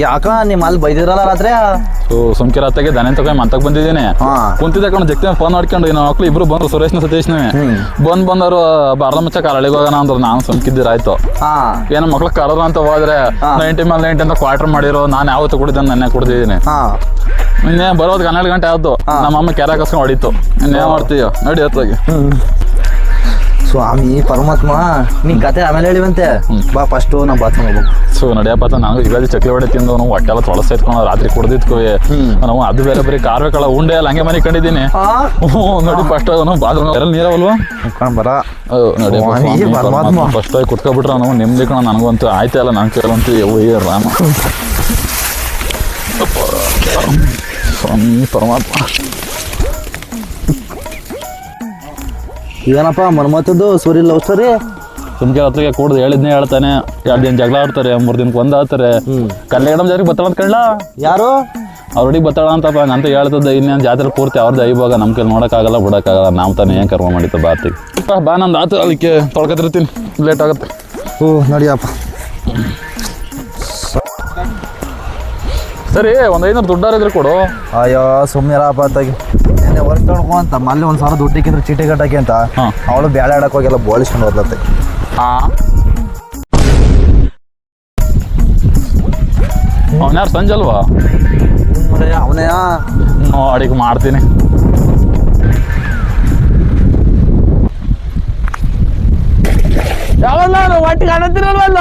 ಯಾಕ ನಿಮ್ಮ ಅಲ್ಲಿ ಬೈದಿರಲ್ಲ ರಾತ್ರಿ? ಸುಮ್ಕಿರ ಅತ್ತಗೆ ದನ ತಗೊಂಡ್ ಮಂತಕ್ ಬಂದಿದ್ದೀನಿ. ಕುಂತಿದ್ದ ಕಣ ಜಗ್ತಿ ಫೋನ್ ಮಾಡ್ಕೊಂಡು ಇನ್ನು ಮಕ್ಳು ಇಬ್ರು ಬಂದ್ರು, ಸುರೇಶ್ನ ಸತೀಶ್ನ ಬಂದವರು ಬಾರ್ಲ ಮುಚ್ಚ ಕಾರಳಿಗೆ ಹೋಗೋಣ ಅಂದ್ರು. ನಾನು ಸುಮ್ಕಿದ್ದಿರಾಯ್ತು. ಏನೋ ಮಕ್ಳು ಕರೋರು ಅಂತ ಹೋದ್ರೆ 90 ಮೇಲೆ 90 ಅಂತ ಕ್ವಾರ್ಟರ್ ಮಾಡಿರೋ. ನಾನು ಯಾವತ್ತು ಕುಡಿದ ನೆನ್ನೆ ಕುಡಿದಿದ್ದೀನಿ. ಇನ್ನೇ ಬರೋದು 12 ಗಂಟೆ ಆದ್ದು. ನಮ್ಮಮ್ಮ ಕೆರೆ ಕಸ್ಕೊಂಡು ಹೊಡಿತು. ಇನ್ನೇನ್ ಮಾಡ್ತೀಯ ನೋಡಿ ಹೊತ್ತಾಗಿ. ಸ್ವಾಮಿ ಪರಮಾತ್ಮ, ನಿನ್ ಕತೆ ಆಮೇಲೆ ಹೇಳಿವಂತೆ. ಬಾ ಫಸ್ಟ್ ನಾ ಬಾತ್ರೂಮ್ ಹೋಗ್ಬೇಕು. ಸೊ ನಡಿಯಪ್ಪ, ನಾನು ಯುಗಾದಿ ಚಕ್ಲಿ ಹೊಡೆ ತಿಂದು ನಾವು ಹೊಟ್ಟೆಲ್ಲ ತೊಳಸ ಇಟ್ಕೊಂಡು ರಾತ್ರಿ ಕುಡ್ದಿದ್ಕುವೆ ನಾವು. ಅದು ಬೇರೆ ಬರೀ ಕಾರ್ಬೇಕಲ್ಲ ಉಂಡೆ ಎಲ್ಲ ಹಂಗೆ ಮನೆ ಕಂಡಿದ್ದೀನಿ. ನೋಡಿ ಫಸ್ಟ್ ಬಾತ್ರೂಮ್ ಎಲ್ಲ ನೀರವಲ್ವಾ ಬರ ನೋಡಿ ಫಸ್ಟ್ ಆಗಿ ಕುತ್ಕೊಬಿಟ್ರೆ ನಾವು ನೆಮ್ಮದಿ ಕಣ. ನನಗಂತೂ ಆಯ್ತಾ ಇಲ್ಲ, ನಾನು ಕೇಳಂತೂ ರಾಮ ಸ್ವಾಮಿ ಪರಮಾತ್ಮ. ಏನಪ್ಪ ಮನ್ಮತ್ತದ್ದು ಸೂರಿ ಲವ್ ಸ್ಟೋರಿ? ಸುಮ್ಕೆ ಹತ್ತಿಗೆ ಕೂಡ್ದು ಹೇಳಿದ್ನೇ ಹೇಳ್ತಾನೆ. 2 ದಿನ ಜಗಳ ಆಡ್ತಾರೆ, 3 ದಿನಕ್ಕೆ ಒಂದ್ ಆಡ್ತಾರೆ. ಕಲ್ಯಾಣಂ ಜಾತ್ರೆಗೆ ಬತ್ತಾಳ ಅಂತ ಕೇಳ. ಯಾರು ಅವ್ರೊಡಿಗೆ ಬತ್ತಾಳ ಅಂತಪ್ಪ ಅಂತ ಹೇಳ್ತದ. ಇನ್ನೇನು ಜಾತ್ರೆ ಪೂರ್ತಿ ಅವ್ರದ್ದು ಐವಾಗ ನಮ್ಮ ಕೈಲಿ ನೋಡೋಕ್ಕಾಗಲ್ಲ ಬಿಡೋಕ್ಕಾಗಲ್ಲ. ನಾವು ತಾನೇ ಏನು ಕರ್ಮ ಮಾಡಿತ್ತು ಬಾತಿಗೆ. ಬಾ ನಂದು ಆತು, ಅದಕ್ಕೆ ತೊಳ್ಕೊತಿರ್ತೀನಿ, ಲೇಟ್ ಆಗುತ್ತೆ. ನಡಿಯಪ್ಪ. ಸರಿ, ಒಂದು 500 ದುಡ್ಡಾರಿದ್ರೆ ಕೊಡು. ಅಯ್ಯೋ ಸುಮ್ಮನಿರಪ್ಪ ಅತ್ತಾಗಿ. ನೆನ್ನೆ ಹೊರಗೆ ತೊಳ್ಕೊ ಅಂತ ಮಲ್ಲಿ 1,000 ದುಡ್ಡಿಕ್ಕಿದ್ರೆ ಚೀಟಿ ಕಟ್ಟಕ್ಕೆ ಅಂತ ಅವಳು ಬೇಳೆ ಆಡಕ್ಕೆ ಹೋಗಿಲ್ಲ, ಬೋಳಿಸ್ಕೊಂಡು ಹೋದ್ಲತ್ತೆ. ಅವನ್ಯಾರು ಸಂಜಲ್ವಾ? ಅವನೇ ಅಡಿಗೆ ಮಾಡ್ತೀನಿ. ಯಾವಲ್ಲ ಒಟ್ಟಿಗೆ ಕಾಣತ್ತಿರಲ್ವಲ್ಲ?